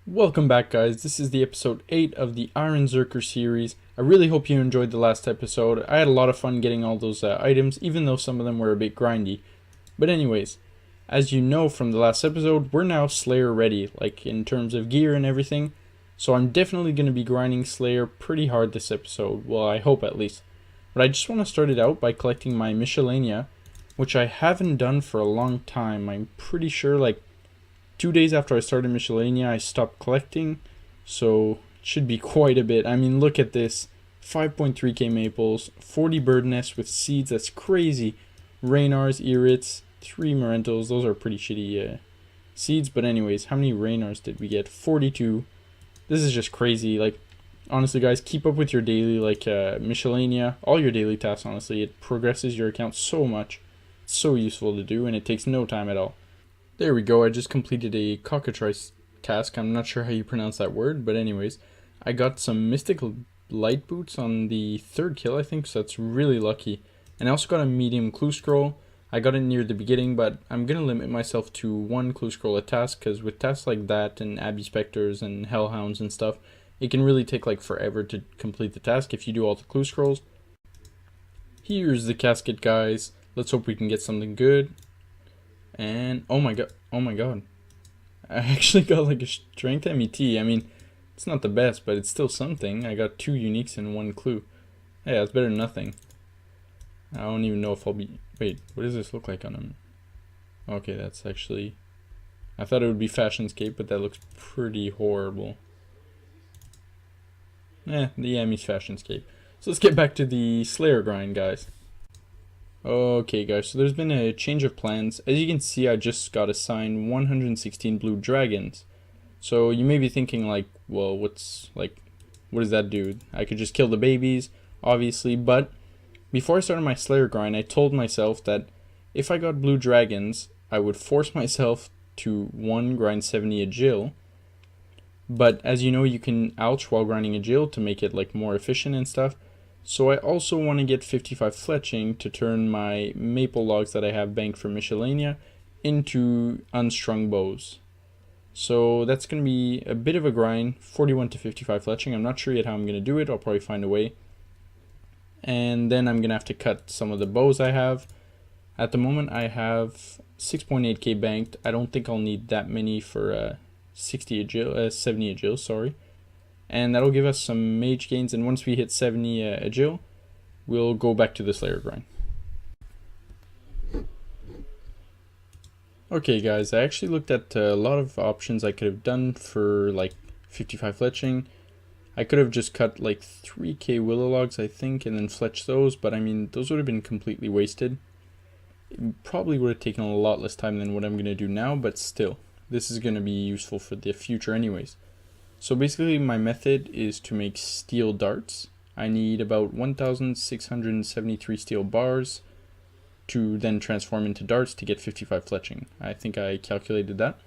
Welcome back, guys. This is the episode 8 of the Iron Zerker series. I really hope you enjoyed the last episode. I had a lot of fun getting all those items, even though some of them were a bit grindy. But anyways, as you know from the last episode, we're now Slayer ready, like in terms of gear and everything. So I'm definitely going to be grinding Slayer pretty hard this episode. Well, I hope at least. But I just want to start it out by collecting my miscellanea, which I haven't done for a long time. I'm pretty sure, like, 2 days after I started miscellanea, I stopped collecting, so it should be quite a bit. I mean, look at this. 5.3k maples, 40 bird nests with seeds, that's crazy. Raynars, Irits, 3 Morentos, those are pretty shitty seeds, but anyways, how many Raynars did we get? 42. This is just crazy. Like, honestly guys, keep up with your daily, like, miscellanea, all your daily tasks, honestly. It progresses your account so much. It's so useful to do, and it takes no time at all. There we go, I just completed a cockatrice task. I'm not sure how you pronounce that word, but anyways. I got some mystical light boots on the 3rd kill, I think, so that's really lucky. And I also got a medium clue scroll. I got it near the beginning, but I'm going to limit myself to 1 clue scroll a task, because with tasks like that and Abbey Spectres and Hellhounds and stuff, it can really take like forever to complete the task if you do all the clue scrolls. Here's the casket, guys. Let's hope we can get something good. And oh my god, I actually got like a strength MET. I mean, it's not the best, but it's still something. I got 2 uniques and 1 clue. Hey, that's better than nothing. I don't even know if I'll be... Wait, what does this look like on him? Okay, that's actually... I thought it would be Fashionscape, but that looks pretty horrible. The Yami's Fashionscape. So let's get back to the Slayer grind, guys. Okay guys, so there's been a change of plans. As you can see, I just got assigned 116 blue dragons. So you may be thinking like, well, what does that do? I could just kill the babies, obviously, but before I started my Slayer grind, I told myself that if I got blue dragons, I would force myself to 1, grind 70 Agil. But as you know, you can ouch while grinding Agil to make it like more efficient and stuff. So I also want to get 55 fletching to turn my maple logs that I have banked for miscellanea into unstrung bows. So that's going to be a bit of a grind, 41 to 55 fletching. I'm not sure yet how I'm going to do it. I'll probably find a way. And then I'm going to have to cut some of the bows I have. At the moment I have 6.8k banked. I don't think I'll need that many for 70 Agil, sorry. And that'll give us some mage gains, and once we hit 70 Agil, we'll go back to the Slayer grind. Okay guys, I actually looked at a lot of options I could have done for like 55 fletching. I could have just cut like 3k willow logs, I think, and then fletch those, but I mean, those would have been completely wasted. It probably would have taken a lot less time than what I'm going to do now, but still, this is going to be useful for the future anyways. So basically my method is to make steel darts. I need about 1,673 steel bars to then transform into darts to get 55 fletching. I think I calculated that.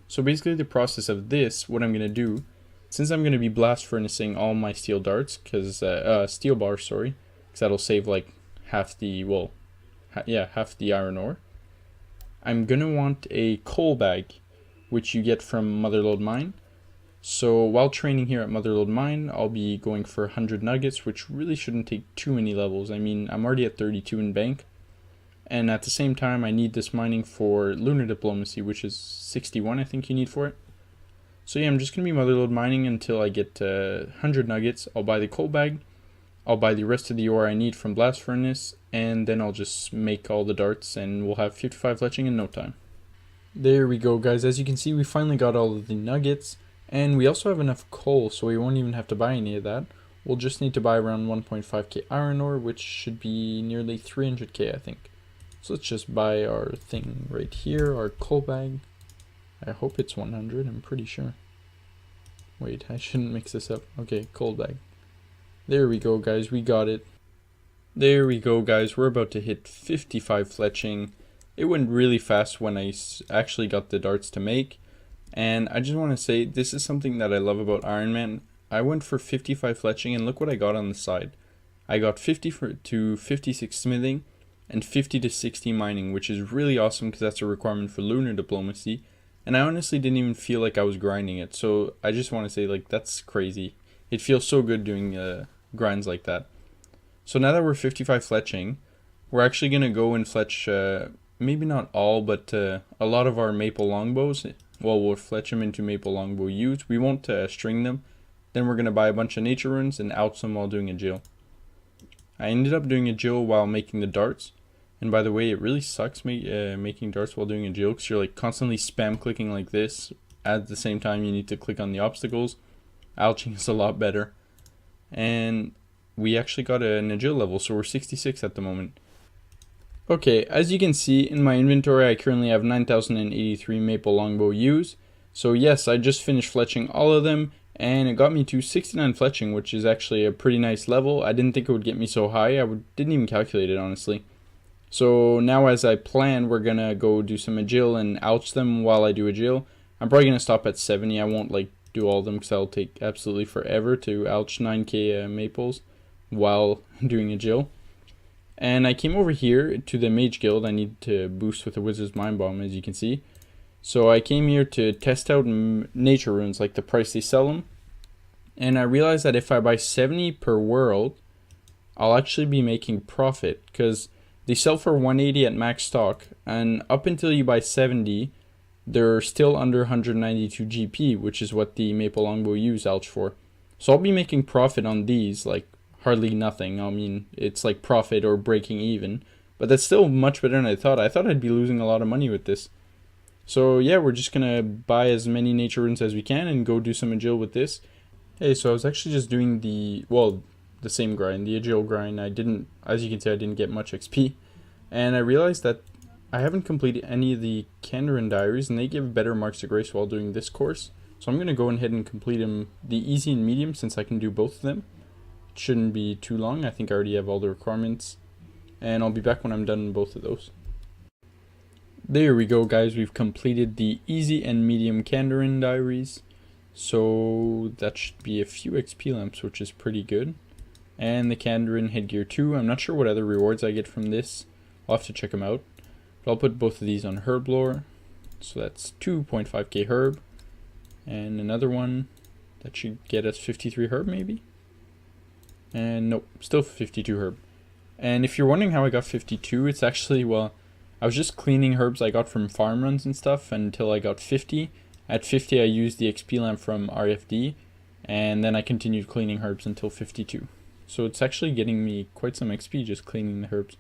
So basically the process of this, what I'm going to do, since I'm going to be blast furnacing all my steel darts, because steel bars, sorry, because that'll save like half the, well, half the iron ore. I'm going to want a coal bag, which you get from Motherlode Mine. So while training here at Motherlode Mine, I'll be going for 100 nuggets, which really shouldn't take too many levels. I mean, I'm already at 32 in bank. And at the same time, I need this mining for lunar diplomacy, which is 61, I think you need for it. So yeah, I'm just going to be Motherlode mining until I get 100 nuggets. I'll buy the coal bag. I'll buy the rest of the ore I need from Blast Furnace. And then I'll just make all the darts and we'll have 55 fletching in no time. There we go, guys. As you can see, we finally got all of the nuggets. And we also have enough coal, so we won't even have to buy any of that. We'll just need to buy around 1.5k iron ore, which should be nearly 300k, I think. So let's just buy our thing right here, our coal bag. I hope it's 100, I'm pretty sure. Wait, I shouldn't mix this up. Okay, coal bag. There we go, guys, we got it. There we go, guys, we're about to hit 55 fletching. It went really fast when I actually got the darts to make. And I just want to say, this is something that I love about Iron Man. I went for 55 fletching, and look what I got on the side. I got 50 to 56 smithing, and 50 to 60 mining, which is really awesome because that's a requirement for lunar diplomacy. and I honestly didn't even feel like I was grinding it. So I just want to say, like, that's crazy. It feels so good doing grinds like that. So now that we're 55 fletching, we're actually going to go and fletch, maybe not all, but a lot of our maple longbows. Well, we'll fletch them into maple longbow U's. We won't string them. Then we're going to buy a bunch of nature runes and ouch them while doing a jill. I ended up doing a jill while making the darts. And by the way, it really sucks making darts while doing a jill, because you're like constantly spam clicking like this. At the same time, you need to click on the obstacles. Ouching is a lot better. And we actually got an agile level, so we're 66 at the moment. Okay, as you can see in my inventory, I currently have 9,083 maple longbow U's. So yes, I just finished fletching all of them, and it got me to 69 fletching, which is actually a pretty nice level. I didn't think it would get me so high. Didn't even calculate it, honestly. So now, as I planned, we're gonna go do some agile and ouch them while I do agile. I'm probably gonna stop at 70. I won't like do all of them because that'll take absolutely forever to ouch 9k maples while doing agile. And I came over here to the Mage Guild. I need to boost with the Wizard's Mind Bomb, as you can see. So I came here to test out nature runes, like the price they sell them. And I realized that if I buy 70 per world, I'll actually be making profit, because they sell for 180 at max stock, and up until you buy 70, they're still under 192 GP, which is what the maple longbow U's ouch for. So I'll be making profit on these, like hardly nothing. I mean, it's like profit or breaking even, but that's still much better than I thought. I thought I'd be losing a lot of money with this. So yeah, we're just gonna buy as many nature runes as we can and go do some agile with this. Hey, so I was actually just doing the same grind, the agile grind. As you can see, I didn't get much XP, and I realized that I haven't completed any of the Kandarin diaries, and they give better marks of grace while doing this course. So I'm gonna go ahead and complete them, the easy and medium, since I can do both of them. It shouldn't be too long. I think I already have all the requirements, and I'll be back when I'm done with both of those. There we go, guys. We've completed the easy and medium Kandarin diaries. So that should be a few XP lamps, which is pretty good. And the Kandarin headgear too. I'm not sure what other rewards I get from this. I'll have to check them out. But I'll put both of these on herb lore. So that's 2.5k herb. And another one that should get us 53 herb maybe. And nope, still 52 herb. And if you're wondering how I got 52, it's actually, well, I was just cleaning herbs I got from farm runs and stuff until I got 50. At 50, I used the XP lamp from RFD, and then I continued cleaning herbs until 52. So it's actually getting me quite some XP just cleaning the herbs.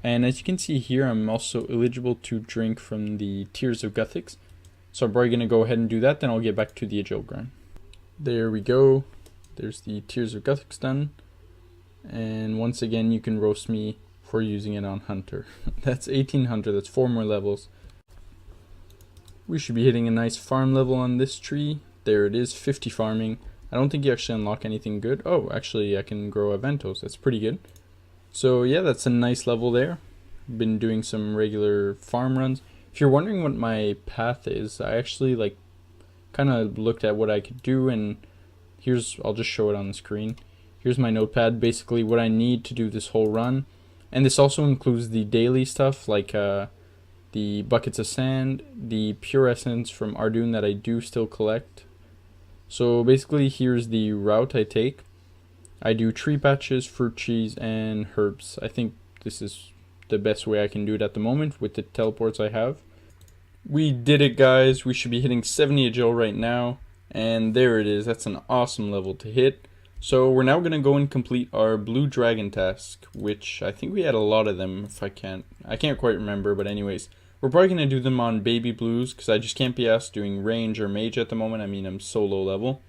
And as you can see here, I'm also eligible to drink from the Tears of Guthix. So I'm probably going to go ahead and do that, then I'll get back to the agile grind. There we go. There's the Tears of Guthix done. And once again, you can roast me for using it on Hunter. That's 1800, that's 4 more levels. We should be hitting a nice farm level on this tree. There it is, 50 farming. I don't think you actually unlock anything good. Oh, actually I can grow Aventos, that's pretty good. So yeah, that's a nice level there. Been doing some regular farm runs. If you're wondering what my path is, I actually kind of looked at what I could do, and I'll just show it on the screen. Here's my notepad, basically what I need to do this whole run. And this also includes the daily stuff, like the buckets of sand, the pure essence from Ardoon that I do still collect. So basically, here's the route I take. I do tree patches, fruit trees, and herbs. I think this is the best way I can do it at the moment with the teleports I have. We did it, guys. We should be hitting 70 agile right now. And there it is. That's an awesome level to hit. So we're now going to go and complete our blue dragon task, which I think we had a lot of them. I can't quite remember, but anyways, we're probably going to do them on baby blues because I just can't be asked doing range or mage at the moment. I mean, I'm so low level.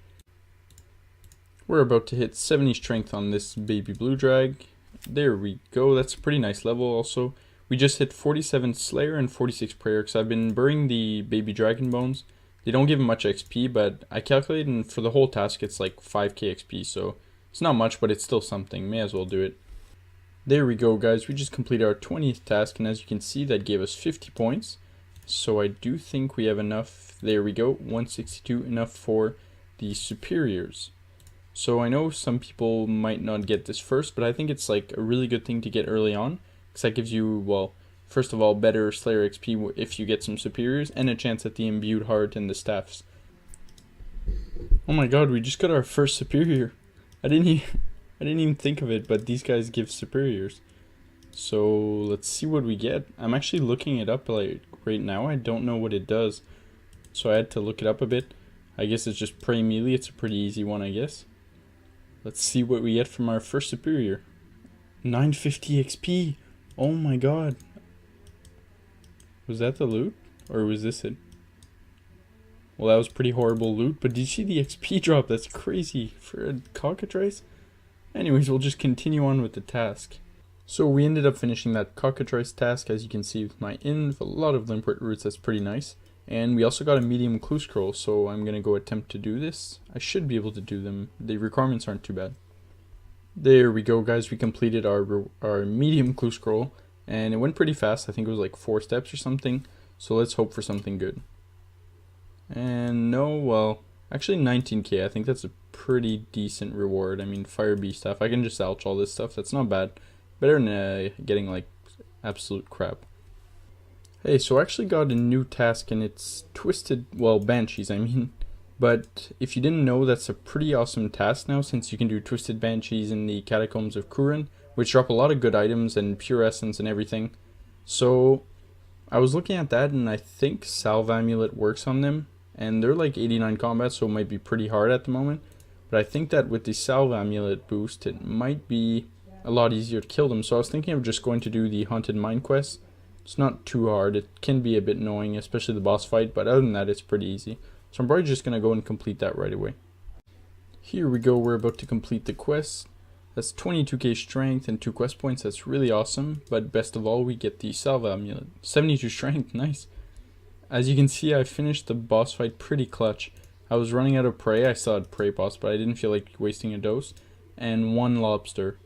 We're about to hit 70 strength on this baby blue drag. There we go. That's a pretty nice level also. We just hit 47 slayer and 46 prayer because I've been burying the baby dragon bones. They don't give much XP, but I calculated, and for the whole task it's like 5k XP, so it's not much, but it's still something. May as well do it. There we go, guys. We just completed our 20th task, and as you can see, that gave us 50 points. So I do think we have enough. There we go, 162, enough for the superiors. So I know some people might not get this first, but I think it's like a really good thing to get early on, because that gives you, well, First of all, better Slayer XP if you get some superiors, and a chance at the imbued heart and the staffs. Oh my god, we just got our first superior. I didn't even think of it, but these guys give superiors. So let's see what we get. I'm actually looking it up like right now. I don't know what it does, so I had to look it up a bit. I guess it's just pray melee. It's a pretty easy one, I guess. Let's see what we get from our first superior. 950 XP. Oh my god. Was that the loot? Or was this it? Well, that was pretty horrible loot, but did you see the XP drop? That's crazy for a cockatrice. Anyways, we'll just continue on with the task. So we ended up finishing that cockatrice task, as you can see with my inv, a lot of limpet roots, that's pretty nice. And we also got a medium clue scroll, so I'm gonna go attempt to do this. I should be able to do them. The requirements aren't too bad. There we go, guys. We completed our medium clue scroll, and it went pretty fast. I think it was like 4 steps or something. So let's hope for something good. And no, well, actually 19k. I think that's a pretty decent reward. I mean, fire beast stuff. I can just ouch all this stuff. That's not bad. Better than getting like absolute crap. Hey, so I actually got a new task, and it's twisted, well, banshees, I mean. But if you didn't know, that's a pretty awesome task now, since you can do twisted banshees in the catacombs of Kuran, which drop a lot of good items and pure essence and everything. So I was looking at that, and I think salve amulet works on them, and they're like 89 combat, so it might be pretty hard at the moment. But I think that with the salve amulet boost, it might be a lot easier to kill them. So I was thinking of just going to do the haunted mine quest. It's not too hard. It can be a bit annoying, especially the boss fight, but other than that, it's pretty easy. So I'm probably just going to go and complete that right away. Here we go. We're about to complete the quest. That's 22k strength and 2 quest points. That's really awesome. But best of all, we get the salve amulet. 72 strength. Nice. As you can see, I finished the boss fight pretty clutch. I was running out of prey. I still had prey boss, but I didn't feel like wasting a dose. And 1 lobster.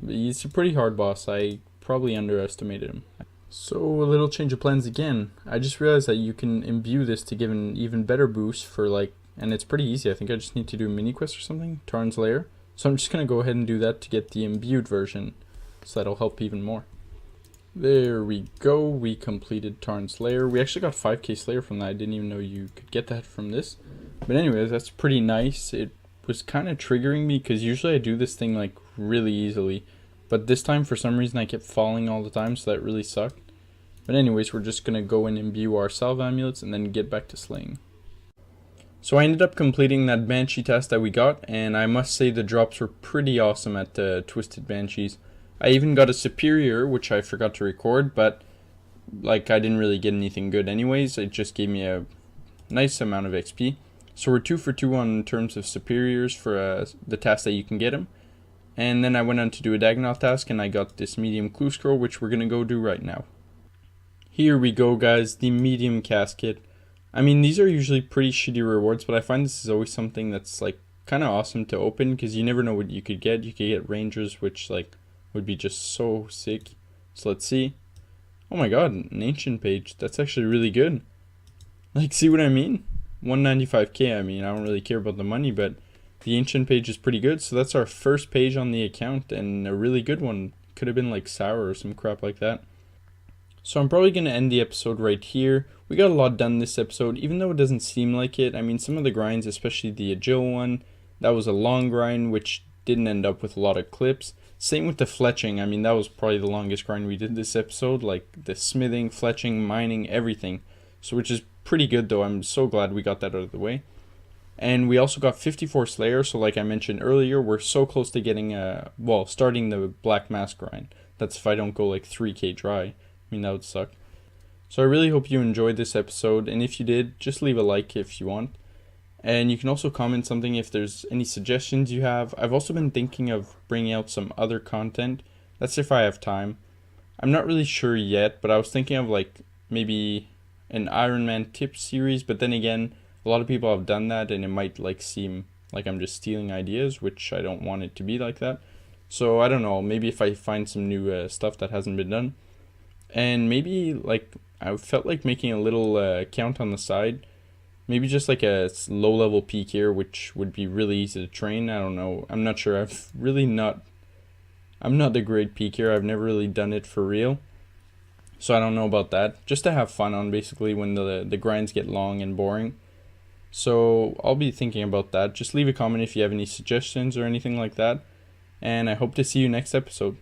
He's a pretty hard boss. I probably underestimated him. So a little change of plans again. I just realized that you can imbue this to give an even better boost for like, and it's pretty easy. I think I just need to do a mini quest or something, Tarn's Lair. So I'm just going to go ahead and do that to get the imbued version. So that'll help even more. There we go. We completed Tarn's Lair. We actually got 5k Slayer from that. I didn't even know you could get that from this. But anyways, that's pretty nice. It was kind of triggering me because usually I do this thing like really easily. But this time, for some reason, I kept falling all the time, so that really sucked. But anyways, we're just going to go and imbue our salve amulets and then get back to slaying. So I ended up completing that Banshee task that we got, and I must say the drops were pretty awesome at the Twisted Banshees. I even got a Superior, which I forgot to record, but like I didn't really get anything good anyways. It just gave me a nice amount of XP. So we're 2 for 2 on terms of Superiors for the task that you can get them. And then I went on to do a Dagonoth task, and I got this medium clue scroll, which we're going to go do right now. Here we go, guys, the medium casket. I mean, these are usually pretty shitty rewards, but I find this is always something that's like kind of awesome to open, because you never know what you could get. You could get rangers, which like would be just so sick. So let's see. Oh my god, an ancient page. That's actually really good. Like, see what I mean? 195k, I mean, I don't really care about the money, but the ancient page is pretty good. So that's our first page on the account, and a really good one. Could have been like sour or some crap like that. So I'm probably going to end the episode right here. We got a lot done this episode, even though it doesn't seem like it. I mean, some of the grinds, especially the agile one, that was a long grind, which didn't end up with a lot of clips. Same with the fletching. I mean, that was probably the longest grind we did this episode, like the smithing, fletching, mining, everything. So which is pretty good, though. I'm so glad we got that out of the way. And we also got 54 Slayer, so like I mentioned earlier, we're so close to getting, well, starting the Black Mask grind. That's if I don't go like 3k dry. I mean, that would suck. So I really hope you enjoyed this episode, and if you did, just leave a like if you want. And you can also comment something if there's any suggestions you have. I've also been thinking of bringing out some other content. That's if I have time. I'm not really sure yet, but I was thinking of like maybe an Iron Man tip series, but then again, a lot of people have done that, and it might like seem like I'm just stealing ideas, which I don't want it to be like that. So I don't know, maybe if I find some new stuff that hasn't been done. And maybe like I felt like making a little account on the side. Maybe just like a low level peak here, which would be really easy to train. I don't know. I'm not sure. I'm not the great peak here. I've never really done it for real. So I don't know about that. Just to have fun on basically when the grinds get long and boring. So I'll be thinking about that. Just leave a comment if you have any suggestions or anything like that. And I hope to see you next episode.